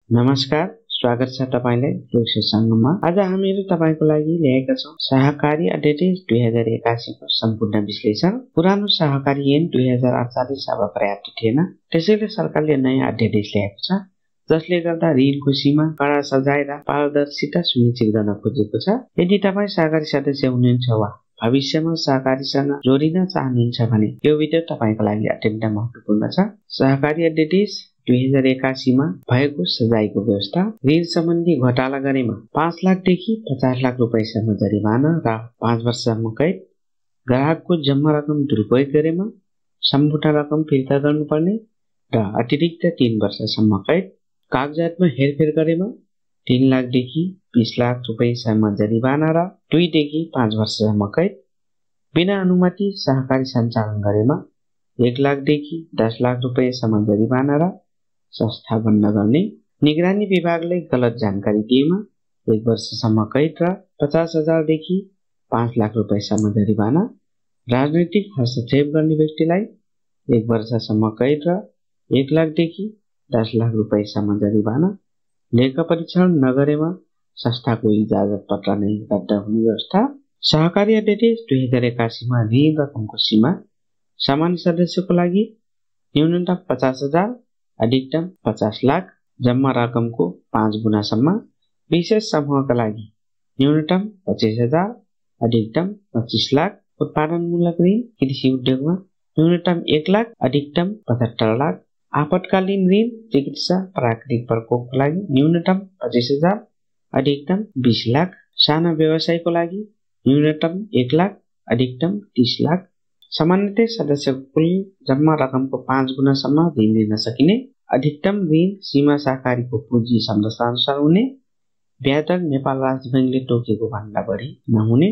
नमस्कार, स्वागत छ तपाईलाई लोकसे संगममा। आज हामीहरू तपाईको लागि ल्याएका छौं सहकारी अध्यादेश 2081 को सम्पूर्ण विश्लेषण। पुरानो सहकारी ऐन 2048 अब पर्याप्त थिएन, त्यसैले सरकारले नयाँ अध्यादेश ल्याएको छ जसले गर्दा ऋणको सीमा, कडा सजाय र पारदर्शिता सुनिश्चित गर्न खोजेको छ। यदि तपाई सहकारी सदस्य हुनुहुन्छ वा भविष्यमा सहकारीसँग जोडिन चाहनुहुन्छ भने यो भिडियो तपाईको लागि अत्यन्त महत्त्वपूर्ण छ। सहकारी अध्यादेश 2081 मा भएको सजायको व्यवस्था। ऋण सम्बन्धी घोटाला गरेमा 5 लाखदेखि 50 लाख रुपैयाँसम्म जरिवाना र 5 वर्षसम्म कैद। ग्राहकको जम्मा रकम दुरुपयोग गरेमा सम्पूर्ण रकम फिर्ता गर्नुपर्ने र अतिरिक्त 3 वर्षसम्म कैद। कागजातमा हेरफेर गरेमा 3 लाखदेखि 20 लाख रुपैयाँसम्म जरिवाना र 2 देखि 5 वर्षसम्म कैद। बिना अनुमति सहकारी सञ्चालन गरेमा 1 लाखदेखि 10 लाख रुपैयाँसम्म जरिवाना र संस्था बन्द गर्ने। निगरानी विभागलाई गलत जानकारी दिएमा 1 वर्षसम्म कैद र 50,000 देखि 5 लाख रुपैयाँसम्म जरिवाना। राजनीतिक हस्तक्षेप गर्ने व्यक्तिलाई 1 वर्षसम्म कैद र 1 लाखदेखि 10 लाख रुपैयाँसम्म जरिवाना। लेखा परीक्षण नगरेमा संस्थाको इजाजत पत्र नै रद्द हुने व्यवस्था। सहकारी अध्यादेश 2081 मा ऋण रकमको सीमा। सामान्य सदस्यको लागि न्यूनतम 50,000, अधिकतम 50 लाख, जम्मा रकमको 5 गुणासम्म। विशेष समूहका लागि न्यूनतम 25,000, अधिकतम 25 लाख। उत्पादनमूलक ऋण कृषि उद्योगमा न्यूनतम 1 लाख, अधिकतम 75 लाख। आपतकालीन ऋण चिकित्सा प्राकृतिक प्रकोपको लागि न्यूनतम 25,000, अधिकतम 20 लाख। साना व्यवसायको लागि न्यूनतम 1 लाख, अधिकतम 30 लाख। सामान्यतः सदस्यको कुल जम्मा रकमको 5 गुणासम्म ऋण लिन सकिने। अधिकतम ऋण सीमा सहकारीको पुँजी संरचना अनुसार हुने। ब्याजदर नेपाल राज्य बैंकले तोकेको भन्दा बढी नहुने।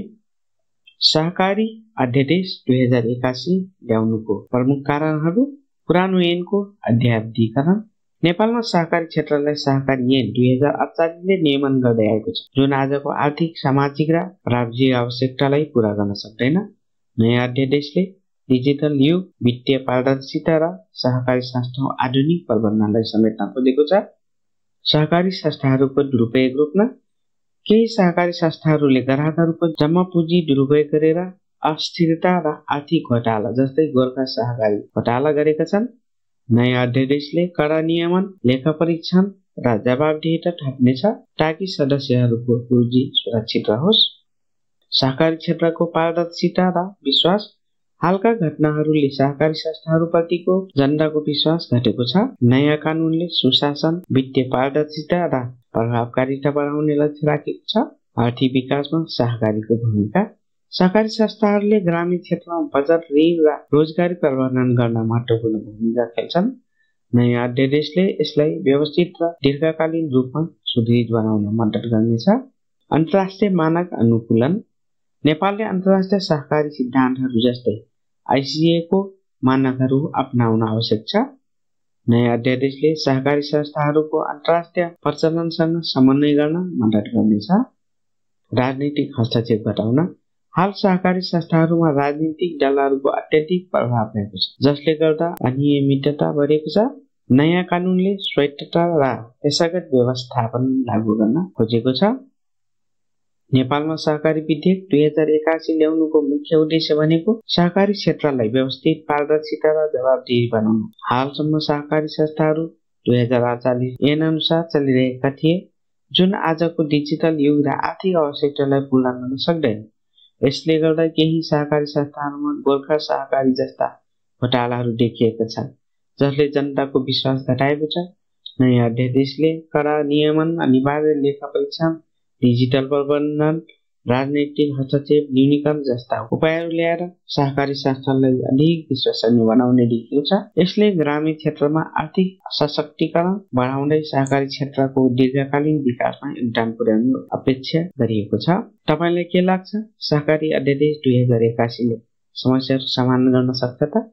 सहकारी अध्यादेश 2081 ल्याउनुको प्रमुख कारणहरू। पुरानो ऐनको अध्यावधिकरण। नेपालमा सहकारी क्षेत्रलाई सहकारी ऐन 2048 ले नियमन गर्दै आएको छ, जुन आजको आर्थिक, सामाजिक र वाणिज्यिक आवश्यकतालाई पूरा गर्न सक्दैन। नयाँ अध्यादेशले डिजिटल युग, वित्तीय पारदर्शिता र सहकारी संस्थाको आधुनिक प्रबन्धनलाई समेट्न खोजेको छ। सहकारी संस्थाहरूको दुरुपयोग रोक्न। केही सहकारी संस्थाहरूले ग्राहकहरूको जम्मा पुँजी दुरुपयोग गरेर अस्थिरता र आर्थिक घोटाला जस्तै गोर्खा सहकारी घोटाला गरेका छन्। नयाँ अध्यादेशले कडा नियमन, लेखा परीक्षण र जवाबदेहिता थप्नेछ ताकि सदस्यहरूको पुँजी सुरक्षित रहोस्। सहकारी क्षेत्रको पारदर्शिता र विश्वास। हालका घटनाहरूले सहकारी संस्थाहरूप्रतिको जनताको विश्वास घटेको छ। नयाँ कानूनले सुशासन, वित्तीय पारदर्शिता र प्रभावकारिता बढाउने लक्ष्य राखेको छ। आर्थिक विकासमा सहकारीको भूमिका। सहकारी संस्थाहरूले ग्रामीण क्षेत्रमा बचत, ऋण र रोजगारी प्रबन्धन गर्न महत्त्वपूर्ण भूमिका खेल्छन्। नयाँ अध्यादेशले यसलाई व्यवस्थित र दीर्घकालीन रूपमा सुदृढ बनाउन मद्दत गर्नेछ। अन्तर्राष्ट्रिय मानक अनुकूलन। नेपालले अन्तर्राष्ट्रिय सहकारी सिद्धान्तहरू जस्तै ICA को मानकहरू अपनाउन आवश्यक छ। नयाँ अध्यादेशले सहकारी संस्थाहरूको अन्तर्राष्ट्रिय प्रचलनसँग समन्वय गर्न मद्दत गर्नेछ। राजनीतिक हस्तक्षेप घटाउन। हाल सहकारी संस्थाहरूमा राजनीतिक दलहरूको अत्यधिक प्रभाव रहेको छ, जसले गर्दा अनियमितता बढेको छ। नयाँ कानूनले स्वायत्तता र पेशागत व्यवस्थापन लागू गर्न खोजेको छ। नेपालमा सहकारी विधेयक 2081 ल्याउनुको मुख्य उद्देश्य भनेको सहकारी क्षेत्रलाई व्यवस्थित, पारदर्शिता र जवाबदेही बनाउनु। हालसम्म सहकारी संस्थाहरू 2048 ऐन अनुसार चलिरहेका थिए, जुन आजको डिजिटल युग र आर्थिक आवश्यकतालाई पूर्ण गर्न सक्दैन। यसले गर्दा केही सहकारी संस्थाहरूमा गोर्खा सहकारी जस्ता घोटालाहरू देखिएका छन्, जसले जनताको विश्वास घटाएको छ। नयाँ अध्यादेशले कडा नियमन, अनिवार्य लेखा परीक्षण, डिजिटल प्रबन्धन, राजनीतिक हस्तक्षेप न्यूनीकरण जस्ता उपायहरू ल्याएर सहकारी संस्थालाई अधिक विश्वसनीय बनाउने देखिएको छ। यसले ग्रामीण क्षेत्रमा आर्थिक सशक्तिकरण बढाउँदै सहकारी क्षेत्रको दीर्घकालीन विकासमा योगदान पुर्याउने अपेक्षा गरिएको छ। तपाईलाई के लाग्छ? सहकारी अध्यादेश 2081 ले समस्याहरू समाधान गर्न सक्छ त?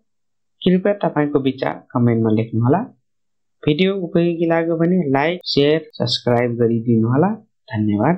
कृपया तपाईको विचार कमेन्टमा लेख्नुहोला। भिडियो उपयोगी लाग्यो भने लाइक, शेयर, सब्स्क्राइब गरिदिनुहोला। धन्यवाद।